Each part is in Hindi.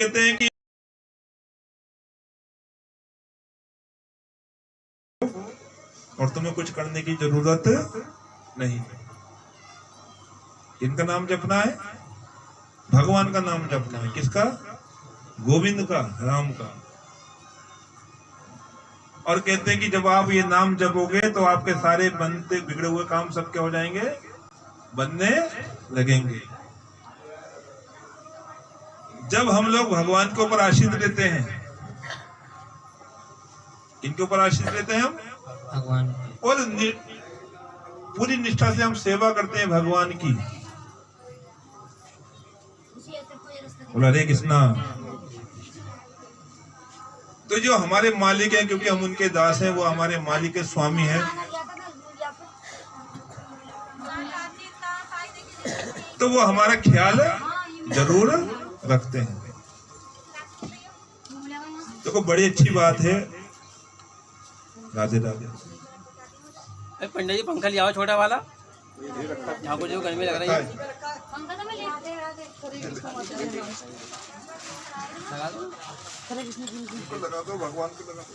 कहते हैं कि और तुम्हें कुछ करने की जरूरत नहीं। इनका नाम जपना है, भगवान का नाम जपना है। किसका? गोविंद का, राम का। और कहते हैं कि जब आप ये नाम जपोगे तो आपके सारे बनते बिगड़े हुए काम सब क्या हो जाएंगे? बनने लगेंगे। जब हम लोग भगवान के ऊपर आश्रित लेते हैं, किनके ऊपर आश्रित लेते हैं? हम भगवान। और पूरी निष्ठा से हम सेवा करते हैं भगवान की। बोला हरे कृष्णा। तो जो हमारे मालिक हैं, क्योंकि हम उनके दास हैं, वो हमारे मालिक के स्वामी हैं, तो वो हमारा ख्याल जरूर रखते हैं। देखो बड़ी अच्छी बात है। राधे राधे। पंडित जी पंखा लिया छोटा वाला, ठाकुर जी को गर्मी लग रही है। लगा दो, भगवान को लगा दो,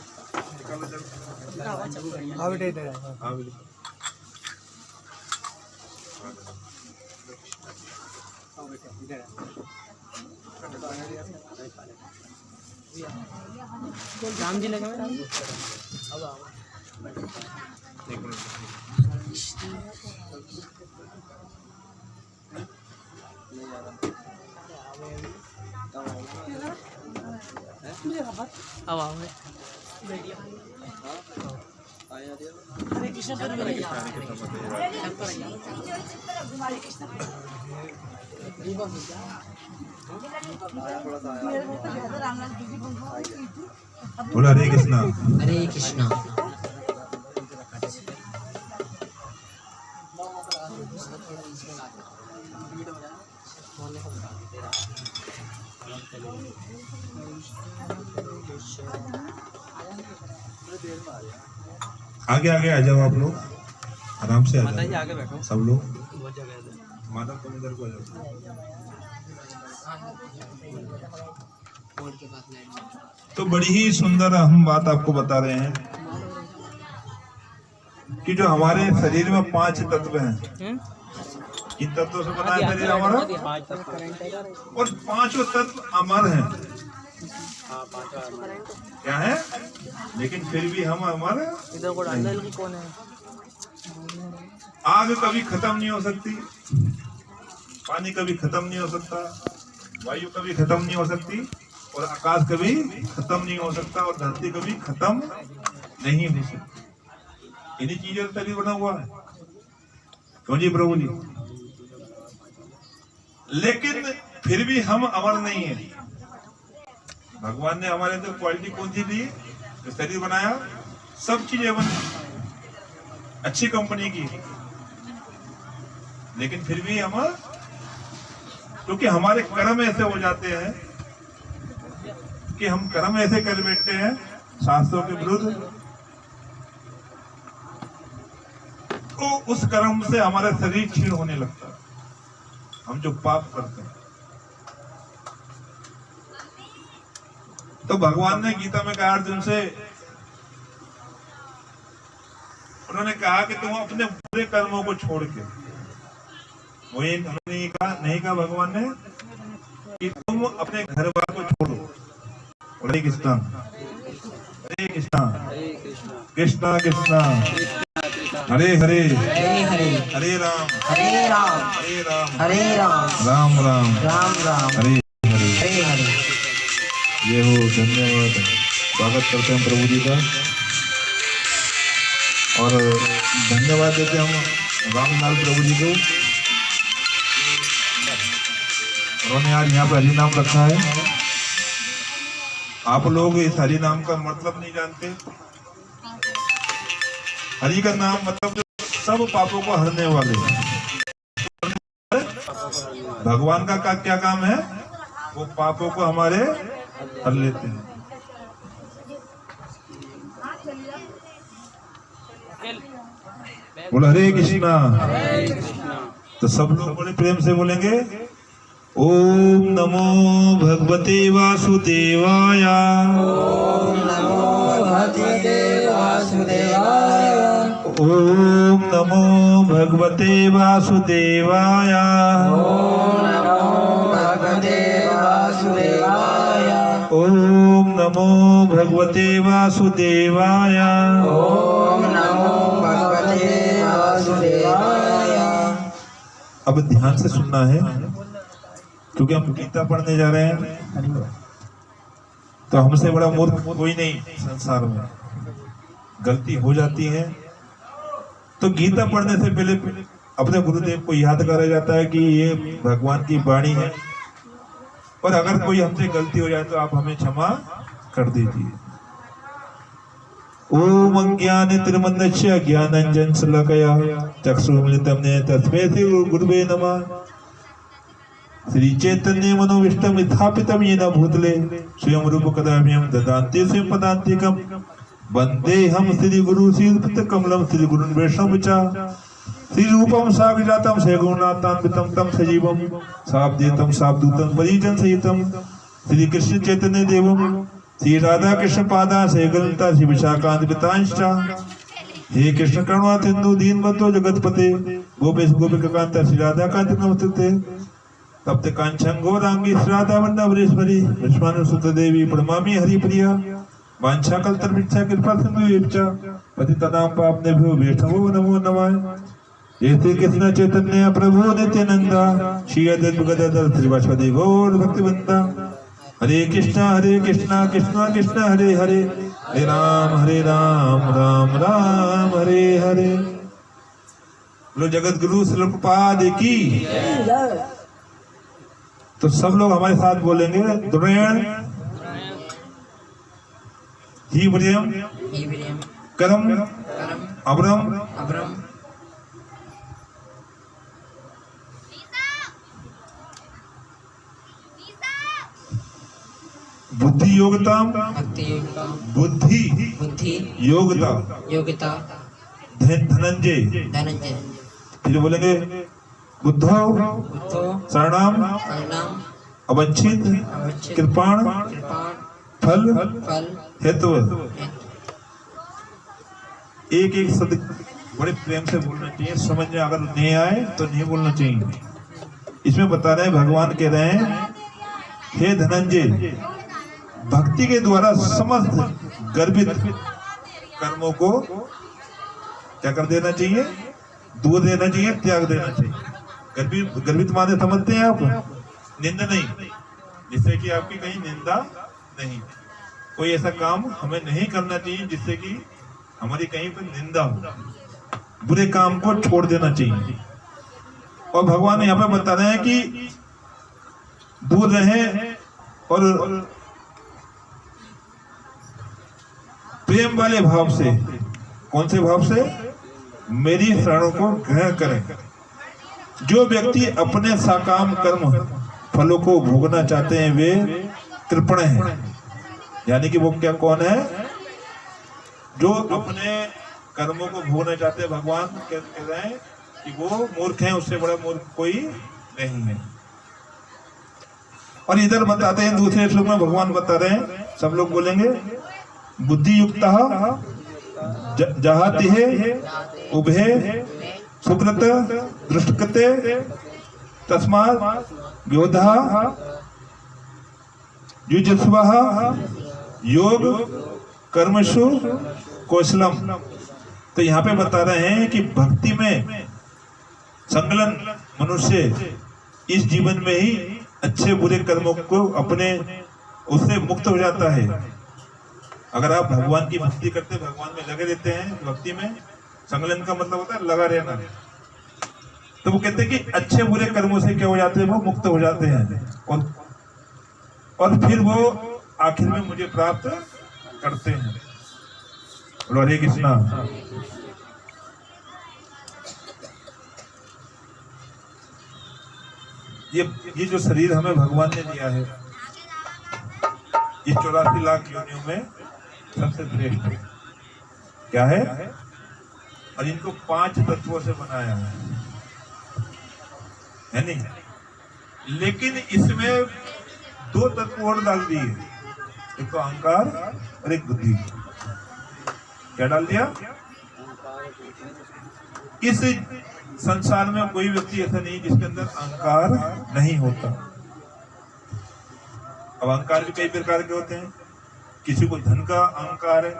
निकालो जल्दी। हाँ बेटा इधर है। हाँ बेटा। राम जी लगे राम जी। अब आओ। एक मिनट। अब आओ। हरे कृष्ण पर मिल जाओ। बोला हरे कृष्णा। हरे कृष्णा। आगे आगे आ जाओ आप लोग, आराम से आ जाओ। आगे बैठो सब लोग। बहुत जगह है। माधव तुम इधर को आ जाओ। तो बड़ी ही सुंदर हम बात आपको बता रहे हैं कि जो हमारे शरीर में 5 तत्व हैं, इन तत्वों से बना है शरीर हमारा, और 5 तत्व अमर हैं। क्या है? लेकिन फिर भी हम अमर। इधर को डालना है, कौन है? आग कभी खत्म नहीं हो सकती, पानी कभी खत्म नहीं हो सकता, वायु कभी खत्म नहीं हो सकती, और आकाश कभी खत्म नहीं हो सकता, और धरती कभी खत्म नहीं हो सकती। इन्हीं चीजों से शरीर बना हुआ है। क्यों जी प्रभु जी? लेकिन फिर भी हम अमर नहीं है। भगवान ने हमारे अंदर क्वालिटी कौन सी दी? जो शरीर बनाया, सब चीजें बनी अच्छी कंपनी की, लेकिन फिर भी हम, क्योंकि हमारे कर्म ऐसे हो जाते हैं कि हम कर्म ऐसे कर बैठते हैं शास्त्रों के विरुद्ध, तो उस कर्म से हमारा शरीर क्षीण होने लगता है। हम जो पाप करते हैं, तो भगवान ने गीता में कहा अर्जुन से, उन्होंने कहा कि तुम अपने बुरे कर्मों को छोड़ के, वो ये नहीं कहा भगवान ने कि तुम अपने घर बार को छोड़ो। हरे कृष्णा हरे कृष्णा कृष्णा कृष्णा हरे हरे हरे राम हरे राम हरे राम हरे राम राम राम राम राम हरे हरे हरे हरे। ये हो। धन्यवाद। स्वागत करते हैं प्रभु जी का, और धन्यवाद देते हैं हम रामलाल प्रभु जी को। उन्होंने आज यहाँ पर हरि नाम रखा है। आप लोग इस हरि नाम का मतलब नहीं जानते। हरि का नाम मतलब सब पापों को हरने वाले। भगवान का क्या काम है? वो पापों को हमारे हर लेते हैं। बोलो हरे कृष्णा। तो सब लोग बड़े प्रेम से बोलेंगे ओम नमो भगवते वासुदेवाय। ओम नमो भगवते वासुदेवाय। ओम नमो भगवते वासुदेवाय। ओम नमो भगवते वासुदेवाय। ओम नमो भगवते वासुदेवाय। ओम नमो भगवते वासुदेवाय। अब ध्यान से सुनना है, क्योंकि हम गीता पढ़ने जा रहे हैं। तो हमसे बड़ा मूर्ख कोई नहीं संसार में। गलती हो जाती है तो गीता पढ़ने से पहले अपने गुरुदेव को याद करा जाता है कि ये भगवान की वाणी है, और अगर कोई हमसे गलती हो जाए तो आप हमें क्षमा कर दीजिए। ओम अज्ञान तिरमन्नस्य ज्ञानंजन शलाकया चक्षुरुन्मिलितं येन तस्मै श्री गुरुवे नमः। श्री चैतन्य मनोविष्टम स्थापितं येन भूतले स्वयं रूप कदा मह्यं ददान्ति स्वयं पदान्तिकं। वंदे हम श्री गुरु श्री कमलम श्री गुरुन् वैष्णव च श्री रूपम साग्रजातम सगुणातान्वितं तम सजीवम सावधेतं सावधूतं परिजन सहितं श्री कृष्ण चैतन्य देवम श्री राधा कृष्ण पादा सहगणता श्री विशाखान्वितांश्च। हे कृष्ण करुणा सिंधु दीनबंधो जगतपते गोपेश गोपिकांता श्री राधा कांत नमस्ते। तप्त कांचन गौरांगी श्राद्धा वल्लभेश्वरी विश्वानुसुत देवी प्रणमामि हरिप्रिया। वांछा कल्पतरुभ्यश्च कृपा सिंधुभ्यश्च पतितानां पावनेभ्यो वैष्णवो नमो नमः। जय श्री कृष्ण चैतन्य प्रभु नित्यानंद श्री अद्वैत गदाधर श्रीवासदि गौर भक्तवृंद। हरे कृष्णा कृष्णा कृष्णा हरे हरे हरे राम राम राम हरे हरे। बोलो जगत गुरु श्री प्रभुपाद की। तो सब लोग हमारे साथ बोलेंगे द्रोण ही प्रियम करम अब्रम बुद्धि योग्यता बुद्धि योग्यता धनंजय। फिर बोलेंगे बुद्धो शरणाम अवंचित कृपाण फल हेतु। एक एक शब्द बड़े प्रेम से बोलना चाहिए, समझ में अगर नहीं आए तो नहीं बोलना चाहिए। इसमें बता रहे हैं, भगवान कह रहे हैं हे धनंजय, भक्ति के द्वारा समस्त गर्भित कर्मों को क्या कर देना चाहिए, दूर देना चाहिए, त्याग देना चाहिए। गर्भित माने समझते हैं आप, निंदा नहीं, जिससे कि आपकी कहीं निंदा नहीं, कोई ऐसा काम हमें नहीं करना चाहिए जिससे कि हमारी कहीं पर निंदा हो। बुरे काम को छोड़ देना चाहिए। और भगवान यहाँ पे बता रहे हैं कि दूर रहें और प्रेम वाले भाव से। कौन से भाव से? मेरी शरणों को ग्रहण करें। जो व्यक्ति अपने सकाम कर्म फलों को भोगना चाहते हैं वे कृपण हैं। यानी कि वो क्या कौन है? जो अपने कर्मों को भोगना चाहते हैं, भगवान कह रहे हैं कि वो मूर्ख हैं, उससे बड़ा मूर्ख कोई नहीं है। और इधर बताते हैं दूसरे श्लोक में भगवान बता रहे हैं, सब लोग बोलेंगे बुद्धि युक्ता जहाति है उभे सुकृत दृष्टकृते तस्मात् योधा युजस्वः योग कर्मसु कौशलम। तो यहाँ पे बता रहे हैं कि भक्ति में संकलन मनुष्य इस जीवन में ही अच्छे बुरे कर्मों को अपने उससे मुक्त हो जाता है। अगर आप भगवान की भक्ति करते, भगवान में लगे रहते हैं, भक्ति में संकलन का मतलब होता है लगा रहना। तो वो कहते हैं कि अच्छे बुरे कर्मों से क्या हो जाते हैं, वो मुक्त हो जाते हैं और फिर वो आखिर में मुझे प्राप्त करते हैं। हरे कृष्णा। ये जो शरीर हमें भगवान ने दिया है, ये 84 लाख योनियों में सबसे श्रेष्ठ है। क्या है? और इनको 5 तत्वों से बनाया है नहीं? लेकिन इसमें दो तत्व और डाल दिए, एक तो अहंकार और एक बुद्धि। क्या डाल दिया? इस संसार में कोई व्यक्ति ऐसा नहीं जिसके अंदर अहंकार नहीं होता। अब अहंकार भी कई प्रकार के होते हैं। किसी को धन का अहंकार है,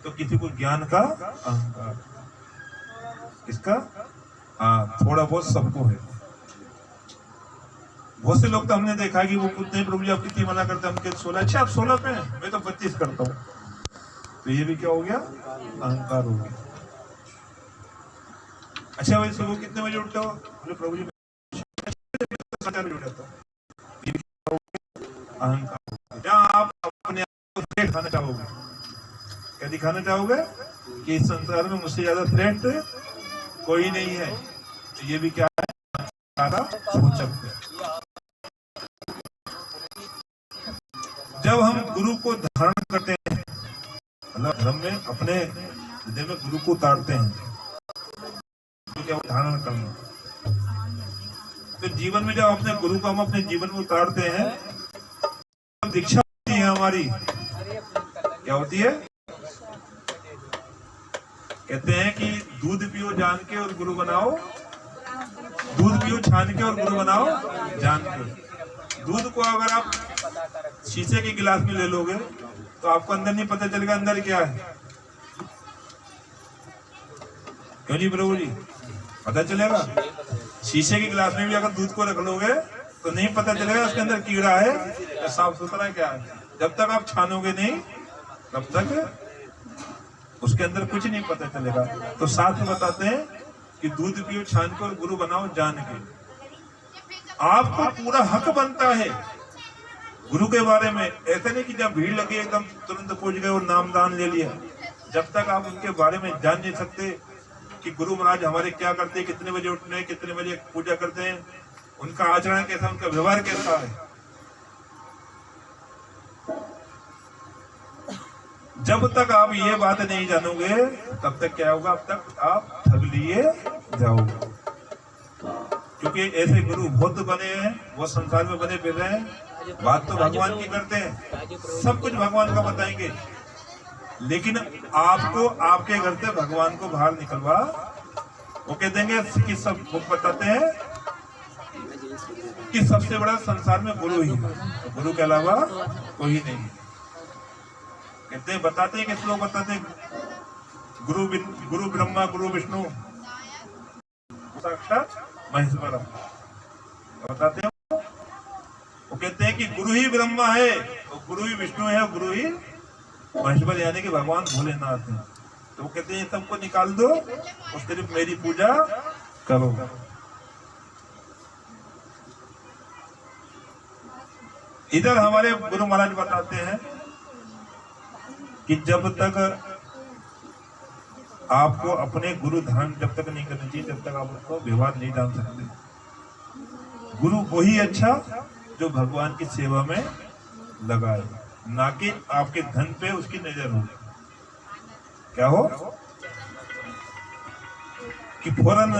तो किसी को ज्ञान का अहंकार। किसका? हाँ, थोड़ा बहुत सबको है। बहुत से लोग तो हमने देखा कि वो खुद नहीं, प्रभु जी आप कितनी मना करते हैं, हम कहते 16। अच्छा आप 16 पे हैं, मैं तो 32 करता हूँ। तो ये भी क्या हो गया? अहंकार हो गया। अच्छा भाई सुबह कितने बजे उठते हो? बोले प्रभु जी 4 बजे उठता हूँ। ये भी क्या हो गया? अहंकार। जहाँ आप अपने आप को श्रेष्ठ दिखाना चाहोगे, क्या दिखाना चाहोगे? कि इस संसार में मुझसे ज्यादा श्रेष्ठ कोई नहीं है। तो ये भी क्या है? सूचक है। जब हम गुरु को धारण करते हैं, मतलब धर्म में अपने हृदय में गुरु को उतारते हैं, तो क्या धारण करना। तो जीवन में जब अपने गुरु को हम अपने जीवन में उतारते हैं, तो दीक्षा होती है हमारी। क्या होती है? कहते हैं कि दूध पियो जान के और गुरु बनाओ, दूध पियो छान के और गुरु बनाओ जान के। दूध को अगर आप शीशे के गिलास में ले लोगे तो आपको अंदर नहीं पता चलेगा अंदर क्या है। क्यों जी प्रभु जी? पता चलेगा। शीशे के गिलास में भी अगर दूध को रख लोगे तो नहीं पता चलेगा उसके अंदर कीड़ा है या साफ सुथरा क्या है। जब तक आप छानोगे नहीं तब तक उसके अंदर कुछ नहीं पता चलेगा। तो साथ में बताते हैं कि दूध पियो छान के और गुरु बनाओ जान के। आपको पूरा हक बनता है गुरु के बारे में। ऐसा नहीं कि जब भीड़ लगी एकदम तुरंत पहुंच गए और नाम दान ले लिया। जब तक आप उनके बारे में जान नहीं सकते कि गुरु महाराज हमारे क्या करते हैं, कितने बजे उठते हैं, कितने बजे पूजा करते हैं, उनका आचरण कैसा, उनका व्यवहार कैसा है, जब तक आप ये बात नहीं जानोगे तब तक क्या होगा? अब तक आप ठग लिए जाओगे। क्योंकि ऐसे गुरु बहुत बने हैं, वो संसार में बने फिर रहे हैं। बात तो भगवान की करते हैं, सब कुछ भगवान का बताएंगे, लेकिन आपको आपके घर से भगवान को बाहर निकलवा वो कह देंगे कि सब वो बताते हैं कि सबसे बड़ा संसार में गुरु ही है, गुरु के अलावा कोई नहीं। कहते हैं, बताते हैं, किस लोग बताते हैं गुरु ब्रह्मा गुरु विष्णु साक्षात महेश्वर बताते हैं। वो कहते हैं कि गुरु ही ब्रह्मा है, और गुरु ही विष्णु है, और गुरु ही महेश्वर यानी कि भगवान भोलेनाथ है। तो वो कहते हैं सबको निकाल दो और सिर्फ मेरी पूजा करो। इधर हमारे गुरु महाराज बताते हैं कि जब तक आपको अपने गुरु धारण जब तक नहीं करना चाहिए, जब तक आप उसको व्यवहार नहीं जान सकते। गुरु वही अच्छा जो भगवान की सेवा में लगाए, ना कि आपके धन पे उसकी नजर हो। क्या हो कि फौरन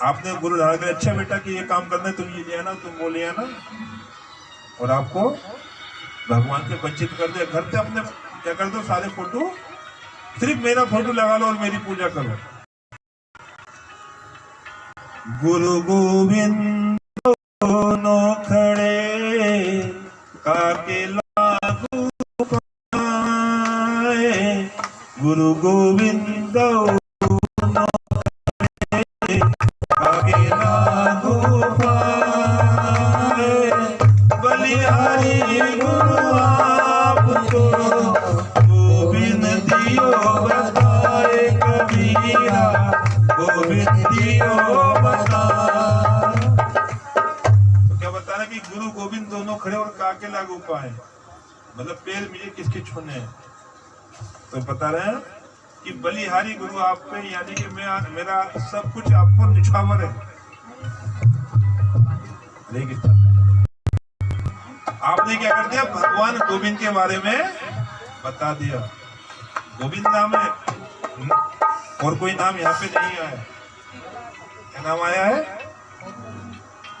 आपने गुरु धारण कर, अच्छा बेटा कि ये काम करना है, तुम ये ले आना, तुम वो ले आना, और आपको भगवान से वंचित कर दे। घर से अपने क्या कर दो, सारे फोटो, सिर्फ मेरा फोटो लगा लो और मेरी पूजा करो। गुरु गोविंद दोनों खड़े काके लागू पाए, गुरु गोविंद दोनों खड़े काके लागू पाए, बलिहारी गुरु आपको गोविंद दियो बताए कबीरा, गोविंद दियो बता। तो क्या बता रहा कि गुरु गोविंद दोनों खड़े और काके लागू पाए, मतलब पैर मुझे किसके छूने हैं। तो बता रहे हैं कि बलिहारी गुरु आप पे, यानी कि मेरा सब कुछ आप पर निछावर है। लेकिन आपने क्या कर दिया, भगवान गोविंद के बारे में बता दिया। गोविंद नाम है और कोई नाम यहाँ पे नहीं आया। क्या नाम आया है?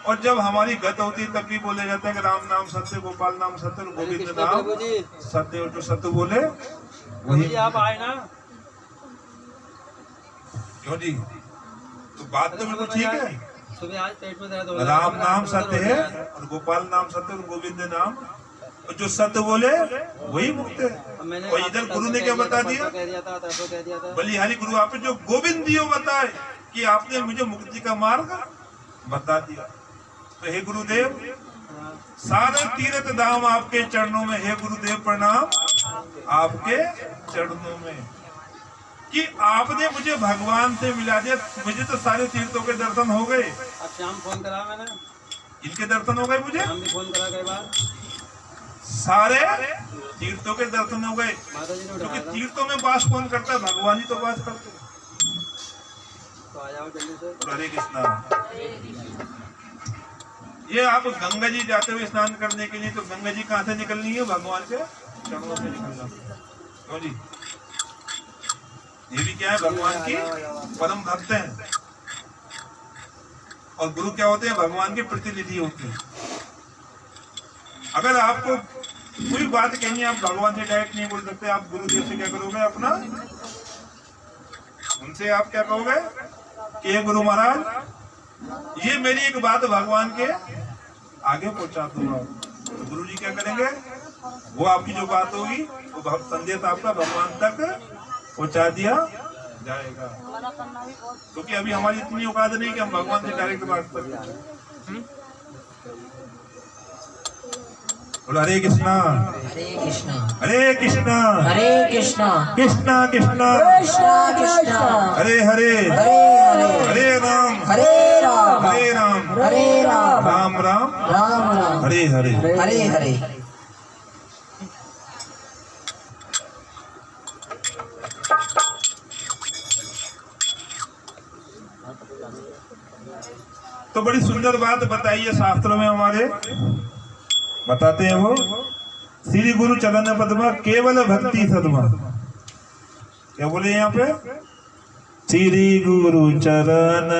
और जब हमारी गत होती है तब भी बोले जाता है कि राम नाम सत्य, गोपाल नाम सत्य, और गोविंद नाम सत्य। और जो सत्य बोले वही। आप आए ना? क्यों जी? तो बात तो बिल्कुल ठीक है। सुबह आज पेट में दर्द हो राम नाम सत्य है और गोपाल नाम सत्य और गोविंद नाम, और जो सत्य बोले वही मुक्त है। और इधर गुरु ने क्या बता दिया? बलिहारी गुरु आप जो गोविंद दियो बताए कि आपने मुझे मुक्ति का मार्ग बता दिया। तो हे गुरुदेव, सारे तीर्थ धाम आपके चरणों में। हे गुरुदेव प्रणाम आपके चरणों में कि आपने मुझे भगवान से मिला दिया। मुझे तो सारे तीर्थों के दर्शन हो गए। अब शाम फोन करा मैंने, इनके दर्शन हो गए, मुझे शाम भी फोन करा कई बार। सारे तीर्थों के दर्शन हो गए। माता जी ने क्योंकि उठाया था। तीर्थों में वास कौन करता है? भगवान ही तो वास करते हैं। तो आ जाओ जल्दी से। हरे कृष्णा। ये आप गंगा जी जाते हुए स्नान करने के लिए, तो गंगा जी कहाँ से निकलनी है? भगवान के चरणों से निकलना। क्यों जी? ये भी क्या है? भगवान की परम भक्त हैं। और गुरु क्या होते हैं? भगवान के प्रतिनिधि होते हैं। अगर आपको कोई बात कहनी है, आप भगवान से डायरेक्ट नहीं बोल सकते। आप गुरुदेव से क्या करोगे? अपना उनसे आप क्या कहोगे कि हे गुरु महाराज, ये मेरी एक बात भगवान के आगे पहुंचा दूंगा। तो गुरु जी क्या करेंगे? वो आपकी जो बात होगी वो संदेश आपका भगवान तक पहुंचा दिया जाएगा। क्योंकि अभी हमारी इतनी औकात नहीं कि हम भगवान से डायरेक्ट बात करें। हरे कृष्णा हरे कृष्णा हरे कृष्णा हरे कृष्णा कृष्णा कृष्णा कृष्णा कृष्णा हरे हरे हरे हरे हरे राम हरे राम हरे राम हरे राम राम राम राम राम हरे हरे। हरे हरे। तो बड़ी सुंदर बात बताई है शास्त्रों में हमारे। बताते हैं वो, श्री गुरु चरण पद्मा केवल भक्ति सदमा। क्या बोले यहाँ पे? श्री गुरु चरण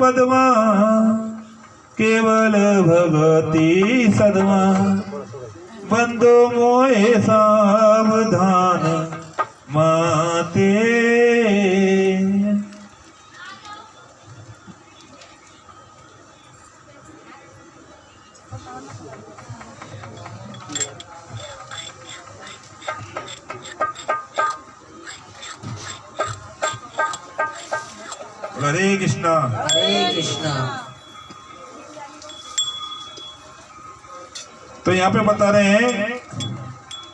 पद्मा केवल भगति सदमा, बंदो मोहे सावधान माते। हरे कृष्णा हरे कृष्णा। तो यहाँ पे बता रहे हैं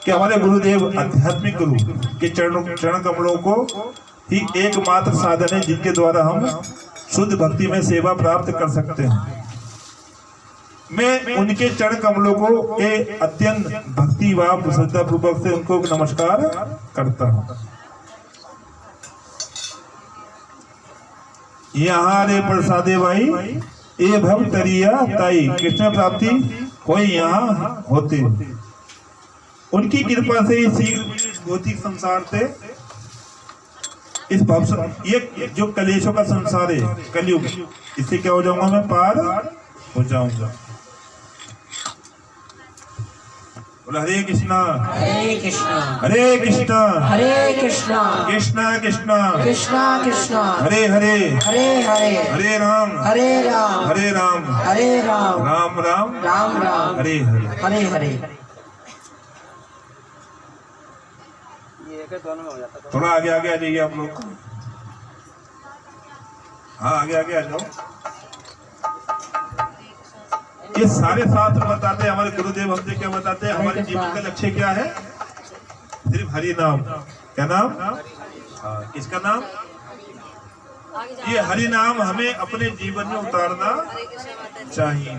कि हमारे गुरुदेव आध्यात्मिक गुरु के चरण कमलों को ही एकमात्र साधन है जिनके द्वारा हम शुद्ध भक्ति में सेवा प्राप्त कर सकते हैं। मैं उनके चरण कमलों को अत्यंत भक्ति भाव श्रद्धा पूर्वक से उनको नमस्कार करता हूँ। यहाँ रे प्रसादे भाई ये भवतरिया ताई, कृष्ण प्राप्ति कोई यहाँ होते। उनकी कृपा से इसी भौतिक संसार से इस भव ये जो कलेशों का संसार है, कलयुग, इससे क्या हो जाऊंगा? मैं पार हो जाऊंगा। हरे कृष्णा हरे कृष्णा हरे कृष्णा हरे कृष्णा कृष्णा कृष्णा कृष्णा कृष्णा हरे हरे हरे हरे हरे राम हरे राम हरे राम हरे राम राम राम राम राम हरे हरे। हरे हरे। ये एक दोनों में हो जाता है। थोड़ा आगे आगे आ जाइए आप लोग। हाँ आगे आगे आ जाओ। ये सारे शास्त्र बताते हैं, हमारे गुरुदेव हमसे क्या बताते हैं, हमारे जीवन का लक्ष्य क्या है? सिर्फ हरि नाम। क्या नाम? हाँ, किसका नाम? ये हरि नाम हमें अपने जीवन में उतारना चाहिए।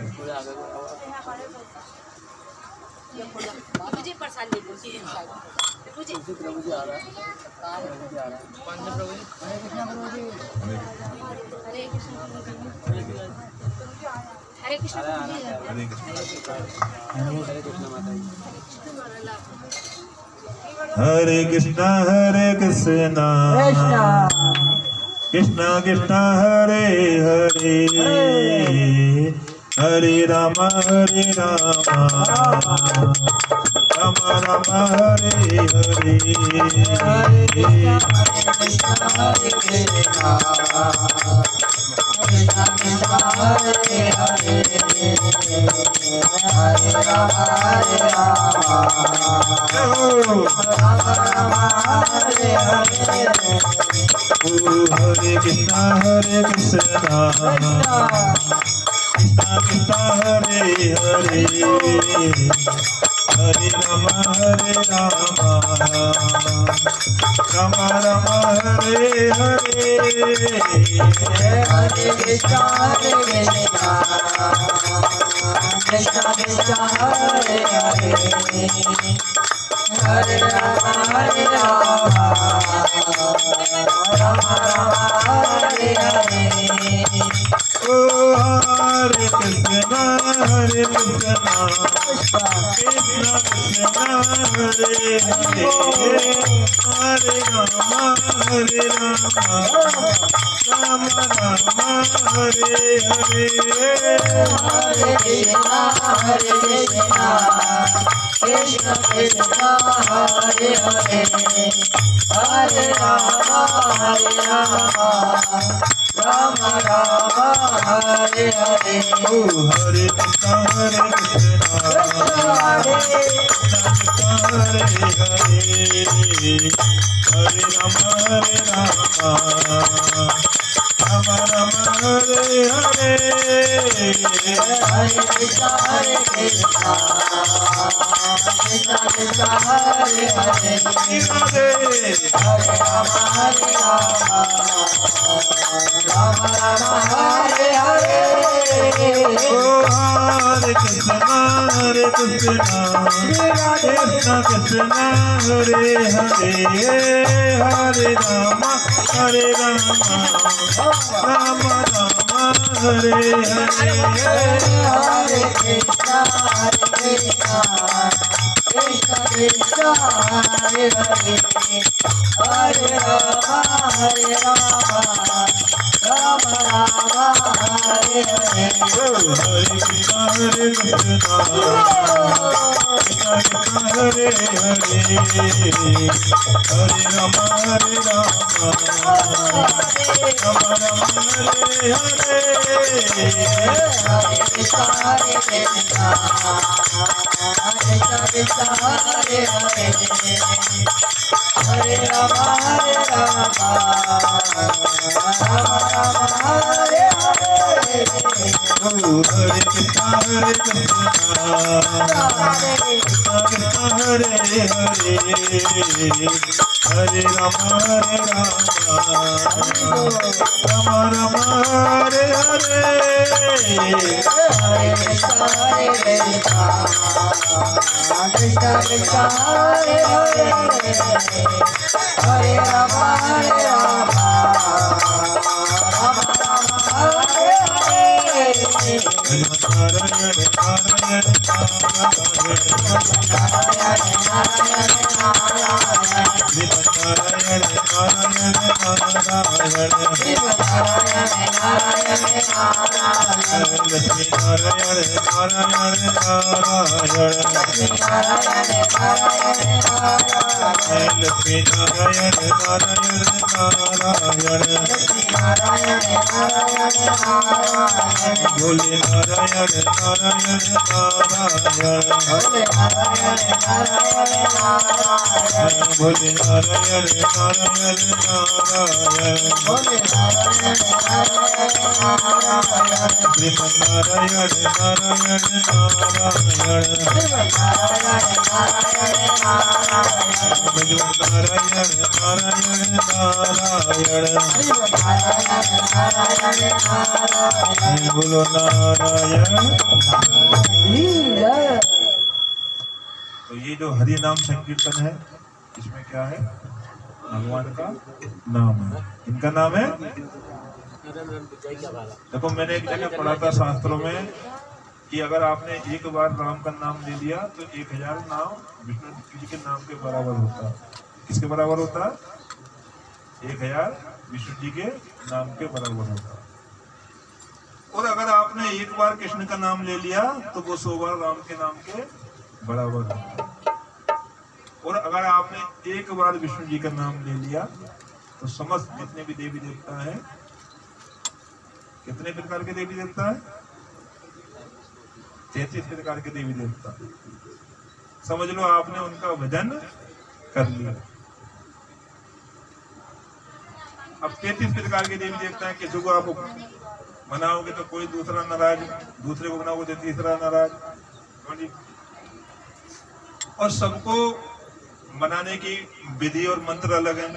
हरे कृष्ण हरे कृष्णा हरे कृष्णा कृष्णा कृष्णा हरे हरे हरे राम राम राम हरे हरे हरे कृष्णा कृष्णा कृष्णा हरे हरे हरे राम राम राम हरे हरे हरे कृष्णा कृष्णा कृष्णा हरे हरे हरे राम राम हरे हरे ओ हरे कृष्णा कृष्णा कृष्णा हरे हरे हरे राम राम राम हरे हरे हरे कृष्णा कृष्ण कृष्ण हरे हरे हरे राम राम राम हरे हरे ओ हरे कृष्णा हरे हरे हरे हरे राम राम राम हरे हरे हरे कृष्ण कृष्ण कृष्ण हरे हरे राधे हरे राम राम राम हरे हरे ओ हरे कृष्णा कृष्णा कृष्णा हरे हरे हरे राम राम राम हरे हरे हरे कृष्ण कृष्ण कृष्ण हरे हरे हरे राम राम राम हरे हरे हरे कृष्णा कृष्णा हरे हरे हरे राम राम हरे हरे हरे कृष्ण कृष्ण कृष्ण हरे हरे हरे राम राम राम हरे हरे हरे कृष्णा कृष्णा हरे हरे हरे राम राम राम हरे हरे हरे कृष्ण कृष्ण कृष्ण हरे हरे हरे राम राम राम हरे हरे नारायण नारायण नारायण लक्ष्मी नारायण नारायण नारायण लक्ष्मी नारायण नारायण नारायण भोले नारायण नारायण नारायण भोले नारायण नारायण नारायण श्रीमन नारायण नारायण नारायण भजन नारायण नारायण नारायण बोलो नारायण। तो ये जो हरि नाम संकीर्तन है इसमें क्या है, भगवान का नाम है। इनका नाम है, देखो मैंने एक जगह पढ़ा था शास्त्रों में कि अगर आपने एक बार राम का नाम ले लिया तो 1000 नाम विष्णु जी के नाम के बराबर होता है। किसके बराबर होता है? 1000 विष्णु जी के नाम के बराबर होता है। और अगर आपने एक बार कृष्ण का नाम ले लिया तो वो 100 बार राम के नाम के बराबर है। और अगर आपने एक बार विष्णु जी का नाम ले लिया तो समस्त जितने भी देवी देवता हैं, कितने प्रकार के देवी देवता हैं? 33 प्रकार के देवी देवता। समझ लो आपने उनका भजन कर लिया। अब 33 प्रकार के देवी देवता हैं, किसी को आप मनाओगे तो कोई दूसरा नाराज, दूसरे को बनाओगे तो तीसरा नाराज। और सबको मनाने की विधि और मंत्र अलग है।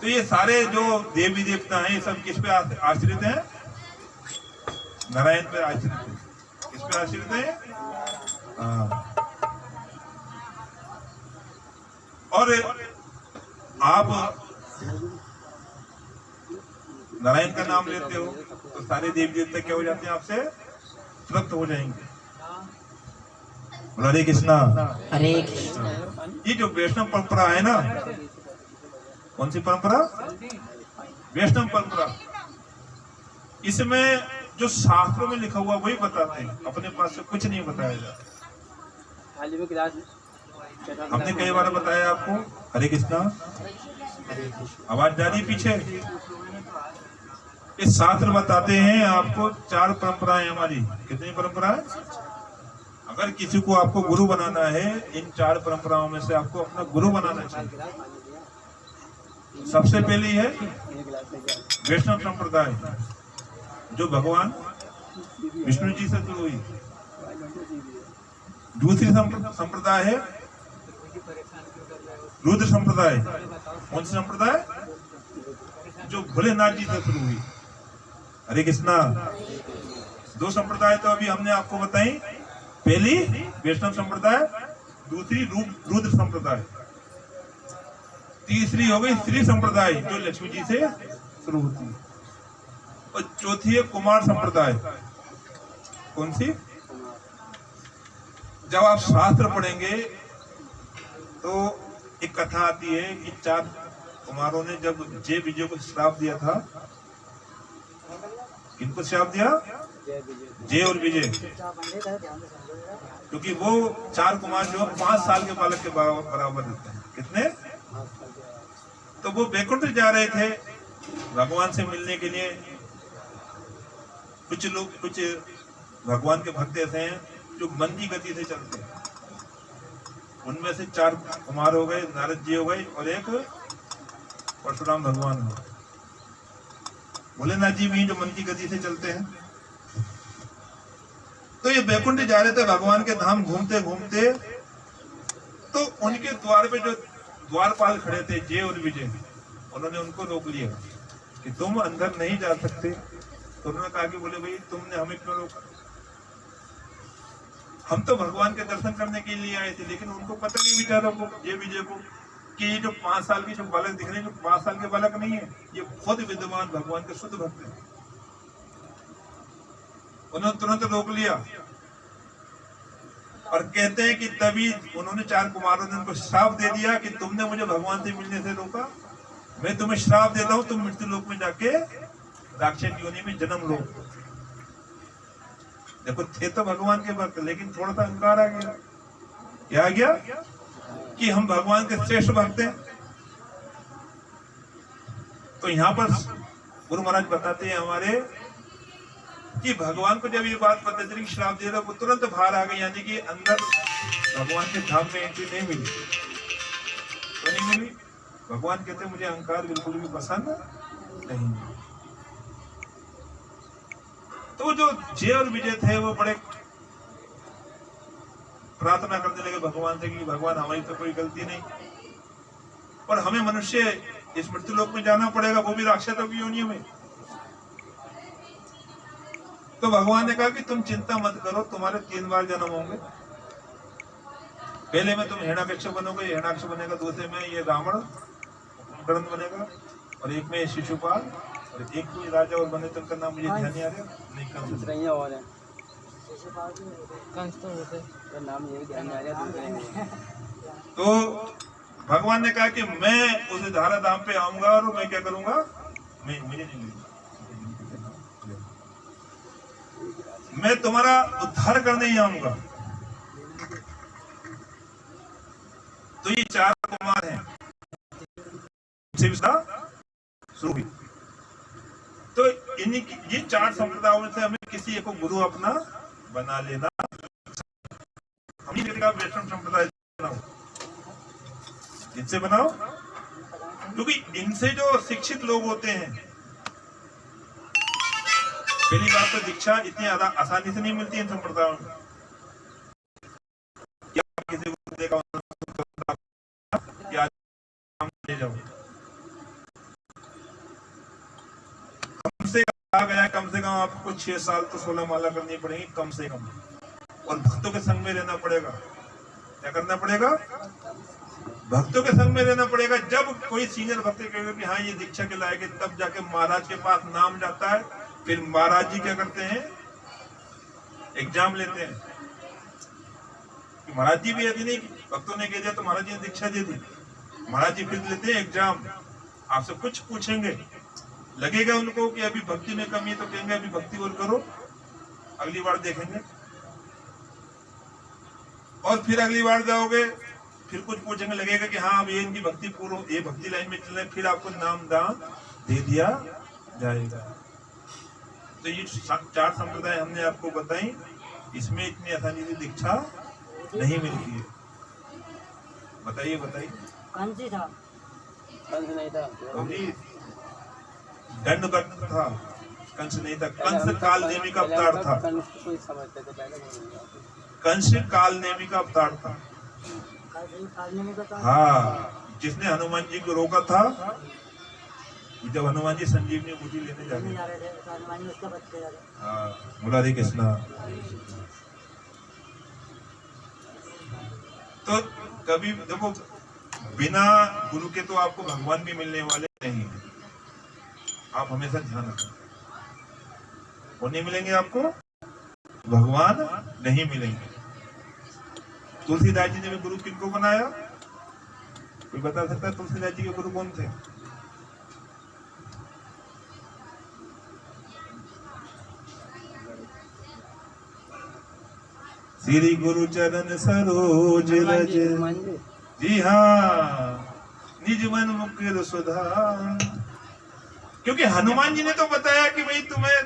तो ये सारे जो देवी देवता हैं, ये सब किस पे आश्रित हैं? नारायण पे आश्रित है। किस पे आश्रित है? और आप नारायण का नाम लेते हो तो सारे देवी देवता क्या हो जाते हैं? आपसे तृप्त हो जाएंगे। हरे कृष्णा। हरे कृष्णा। ये जो वैष्णव परंपरा है ना, कौन सी परंपरा? वैष्णव परंपरा। इसमें जो शास्त्रों में लिखा हुआ वही बताते हैं, अपने पास से कुछ नहीं बताया जाता। हमने कई बार बताया आपको। हरे कृष्णा। आवाज जा रही पीछे? इस शास्त्र बताते हैं आपको 4 परंपराएं हमारी। कितनी परंपराएं? अगर किसी को आपको गुरु बनाना है, इन 4 परंपराओं में से आपको अपना गुरु बनाना चाहिए। सबसे पहली है वैष्णव संप्रदाय, जो भगवान विष्णु जी से शुरू हुई। दूसरी संप्रदाय है रुद्र संप्रदाय। कौन सी संप्रदाय? जो भोलेनाथ जी से शुरू हुई। हरे कृष्णा। 2 संप्रदाय तो अभी हमने आपको बताई। पहली वैष्णव संप्रदाय, दूसरी रुद्र संप्रदाय, तीसरी हो गई श्री संप्रदाय जो लक्ष्मी जी से शुरू होती है, और चौथी है कुमार संप्रदाय। कौन सी? जब आप शास्त्र पढ़ेंगे तो एक कथा आती है कि 4 कुमारों ने जब जय विजय को श्राप दिया था। किनको श्राप दिया? जय और विजय। क्योंकि वो 4 कुमार जो 5 साल के बालक के बराबर रहते हैं। कितने? तो वो वैकुंठ जा रहे थे भगवान से मिलने के लिए। कुछ लोग, कुछ भगवान के भक्त ऐसे हैं जो मन की गति से चलते हैं। उनमें से 4 कुमार हो गए, नारद जी हो गए, और एक परशुराम भगवान हो। भोलेनाथ जी भी जो मन की गति से चलते हैं। तो ये वैकुंठ जा रहे थे भगवान के धाम घूमते घूमते, तो उनके द्वार पे जो द्वारपाल खड़े थे जय और विजय, उन्होंने उनको रोक लिया कि तुम अंदर नहीं जा सकते। तो उन्होंने कहा कि बोले भाई तुमने हमें क्यों रोका? हम तो भगवान के दर्शन करने के लिए आए थे। लेकिन उनको पता नहीं बेचारों को, जय विजय को, कि ये जो 5 साल की जो बालक दिख रहे हैं, जो 5 साल के बालक नहीं है, ये खुद विद्वान भगवान के शुद्ध भक्त हैं। उन्होंने तुरंत रोक लिया और कहते हैं कि तभी उन्होंने 4 कुमारों ने उनको श्राप दे दिया कि तुमने मुझे भगवान से मिलने से रोका, मैं तुम्हें श्राप देता हूं, तुम मृत्यु लोक में जाके राक्षस योनि में जन्म लो। देखो, थे तो भगवान के भक्त, लेकिन थोड़ा सा अहंकार आ गया। क्या आ गया? कि हम भगवान के श्रेष्ठ भक्त हैं। तो यहाँ पर गुरु महाराज बताते हैं हमारे कि भगवान को जब ये बात पता चली श्राप दे रहा, वो तुरंत बाहर आ गए, यानी कि अंदर भगवान के धाम में एंट्री नहीं मिली। तो नहीं मिली। भगवान कहते मुझे अहंकार बिल्कुल भी पसंद नहीं। तो जो जय और विजय थे वो बड़े प्रार्थना करने लगे भगवान से कि भगवान हमारी तो कोई गलती नहीं, और हमें मनुष्य इस मृत्यु लोक में जाना पड़ेगा, वो भी राक्षसों की योनि में। तो भगवान ने कहा कि तुम चिंता मत करो, तुम्हारे 3 बार जन्म होंगे। पहले में तुम हिरण्याक्ष बनोगे, हिरण्याक्ष बनेगा, दूसरे में ये रावण कुंभकर्ण बनेगा, और एक में शिशुपाल, और एक कोई राजा और बने, तो उनका नाम मुझे ध्यान नहीं आ रहा। नहीं नाम ये ध्यान आ रहा। तो भगवान ने कहा कि मैं उस धारा धाम पे आऊंगा और मैं क्या करूंगा? मैं मुझे नहीं मिली, मैं तुम्हारा उद्धार करने ही आऊंगा। तो ये 4 कुमार हैं, शुरू हुई। तो इन्हीं ये 4 संप्रदायों से हमें किसी एक को गुरु अपना बना लेना। हम वैष्णव संप्रदाय बनाओ, इनसे बनाओ, क्योंकि इनसे जो शिक्षित लोग होते हैं, पहली बात तो दीक्षा इतनी आसानी से नहीं मिलती इन संप्रदायों में। किसी को देखा ले जाओ, कहा गया कम से कम आपको 6 साल तो 16 माला करनी पड़ेगी कम से कम, और भक्तों के संग में रहना पड़ेगा। क्या करना पड़ेगा? भक्तों के संग में रहना पड़ेगा। जब कोई सीनियर भक्त कहेगा कि हाँ ये दीक्षा के लायक है, तब जाके महाराज के पास नाम जाता है। फिर महाराज जी क्या करते हैं? एग्जाम लेते हैं। महाराज जी भी यदि नहीं भक्तों ने कह दिया तो महाराज जी ने दीक्षा दे दी, महाराज जी फिर लेते हैं एग्जाम, आपसे कुछ पूछेंगे, लगेगा उनको कि अभी भक्ति में कमी है तो कहेंगे अभी भक्ति और करो, अगली बार देखेंगे। और फिर अगली बार जाओगे, फिर कुछ पूछेंगे, लगेगा कि हाँ अब ये इनकी भक्ति पूर्ण, ये भक्ति लाइन में चल रहे, फिर आपको नाम दान दे दिया जाएगा। तो ये 4 संप्रदाय हमने आपको बताई, इसमें इतनी आसानी से दीक्षा नहीं मिलती है। बताइए बताइए, कौन सी था? कंस नहीं था, दंडभक्त था, कंस नहीं था। कंस काल नेमी का अवतार था, कोई समझते थे पहले, कंस काल नेमी का अवतार था। हाँ, जिसने हनुमान जी को रोका था जब हनुमान जी संजीवनी बूटी लेने जा रहे थे। हाँ, मुरारी कृष्णा। तो कभी देखो, बिना गुरु के तो आपको भगवान भी मिलने वाले नहीं है। आप हमेशा ध्यान रखें, वो नहीं मिलेंगे आपको, भगवान नहीं मिलेंगे। तुलसीदास जी ने भी गुरु किनको बनाया? कोई बता सकता है तुलसीदास जी के गुरु कौन थे? श्री गुरु चरण सरोज रज, जी हाँ, निज मन मुकुर सुधा। क्योंकि हनुमान जी ने तो बताया कि भाई तुम्हें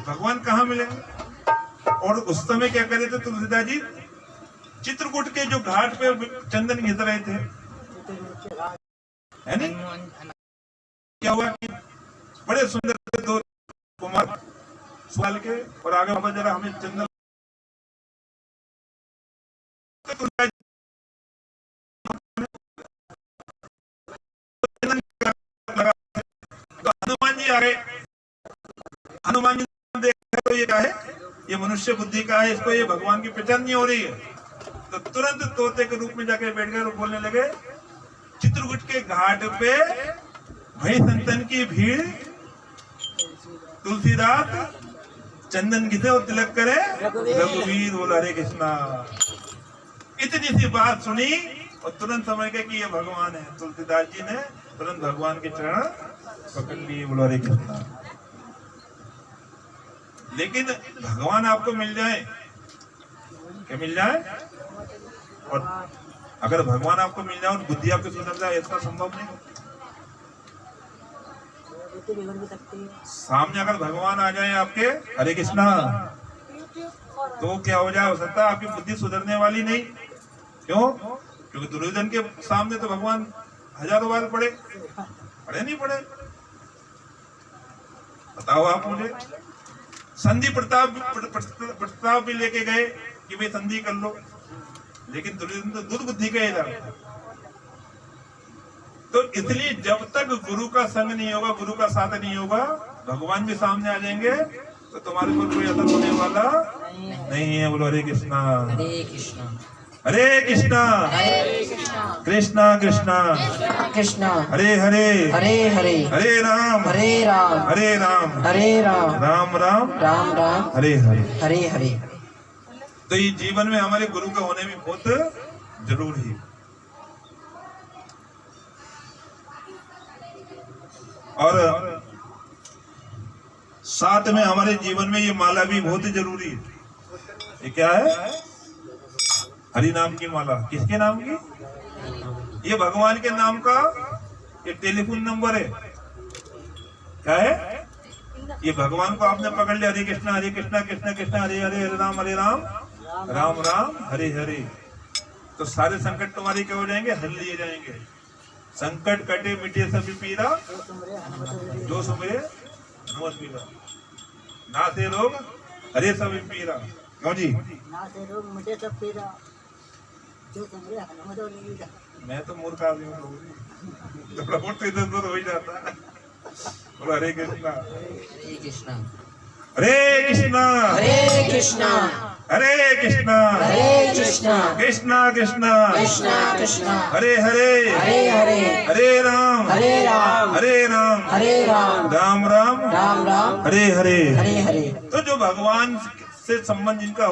भगवान कहाँ मिलेंगे। और उस समय क्या करे थे तुलसीदास जी? चित्रकूट के जो घाट पे चंदन घिस रहे थे, है नहीं? क्या हुआ कि बड़े सुंदर 2 कुमार सवाल के, और आगे बाबा जरा हमें चंदन, हनुमान जी आ गए। हनुमान जी देखा तो ये क्या है? ये मनुष्य बुद्धि का है, इसको ये भगवान की पहचान नहीं हो रही है। तो तुरंत तोते के रूप में जाके बैठ गए और बोलने लगे, चित्रकूट के घाट पे भई संतन की भीड़, तुलसीदास चंदन घिसे और तिलक करे, रघुवीर बोला हरे कृष्णा। इतनी सी बात सुनी और तुरंत समझ गए कि ये भगवान है। तुलसीदास जी ने तुरंत भगवान के चरण पकड़ लिए, बोला हरे कृष्णा। लेकिन भगवान आपको मिल जाए, क्या मिल जाए? और अगर भगवान आपको मिल जाए और बुद्धि आपकी सुधर जाए, ऐसा संभव नहीं। सामने अगर भगवान आ जाए आपके, हरे कृष्णा, तो क्या हो जाए? हो सकता है आपकी बुद्धि सुधरने वाली नहीं। क्यों? क्योंकि दुर्योधन के सामने तो भगवान हजारों बार पड़े नहीं पड़े? बताओ आप मुझे। संधि प्रस्ताव भी लेके गए कि भाई संधि कर लो, लेकिन दुर्योधन तो दुर्बुद्धि का था। तो इसलिए जब तक गुरु का संग नहीं होगा, गुरु का साथ नहीं होगा, भगवान भी सामने आ जाएंगे तो तुम्हारे ऊपर कोई असर होने वाला नहीं है। बोलो हरे कृष्णा, हरे कृष्णा, हरे कृष्णा, कृष्णा कृष्णा कृष्णा, हरे हरे, हरे हरे, हरे राम, हरे राम, हरे राम, हरे राम, राम राम, राम राम, हरे हरे, हरे हरे। तो ये जीवन में हमारे गुरु का होने भी बहुत जरूरी है। और साथ में हमारे जीवन में ये माला भी बहुत ही जरूरी है। ये क्या है? हरि नाम की माला। किसके नाम की? ये भगवान के नाम का ये टेलीफोन नंबर है। क्या है? ये भगवान को आपने पकड़ लिया, हरे कृष्णा कृष्णा कृष्णा हरे हरे, हरे राम राम राम हरे हरे, तो सारे संकट तुम्हारे क्या हो जाएंगे? हल लिए जाएंगे। संकट कटे मिटे सभी पीरा, जो सुमरे हनुमत पीरा। ना से रोग हरे सभी पीरा। क्यों जी? ना से रोग मिटे सब पीरा, जो सुमरे हनुमत पीरा। मैं तो मूर्ख आदमी हूँ, थोड़ा बहुत तो इधर उधर हो ही जाता है। बोलो हरे कृष्णा हरे कृष्णा हरे कृष्णा हरे कृष्णा हरे कृष्णा हरे कृष्णा कृष्णा कृष्णा कृष्णा कृष्णा हरे हरे हरे हरे हरे राम हरे राम हरे राम राम राम राम हरे हरे। हरे हरे। तो जो भगवान से संबंध जिनका हो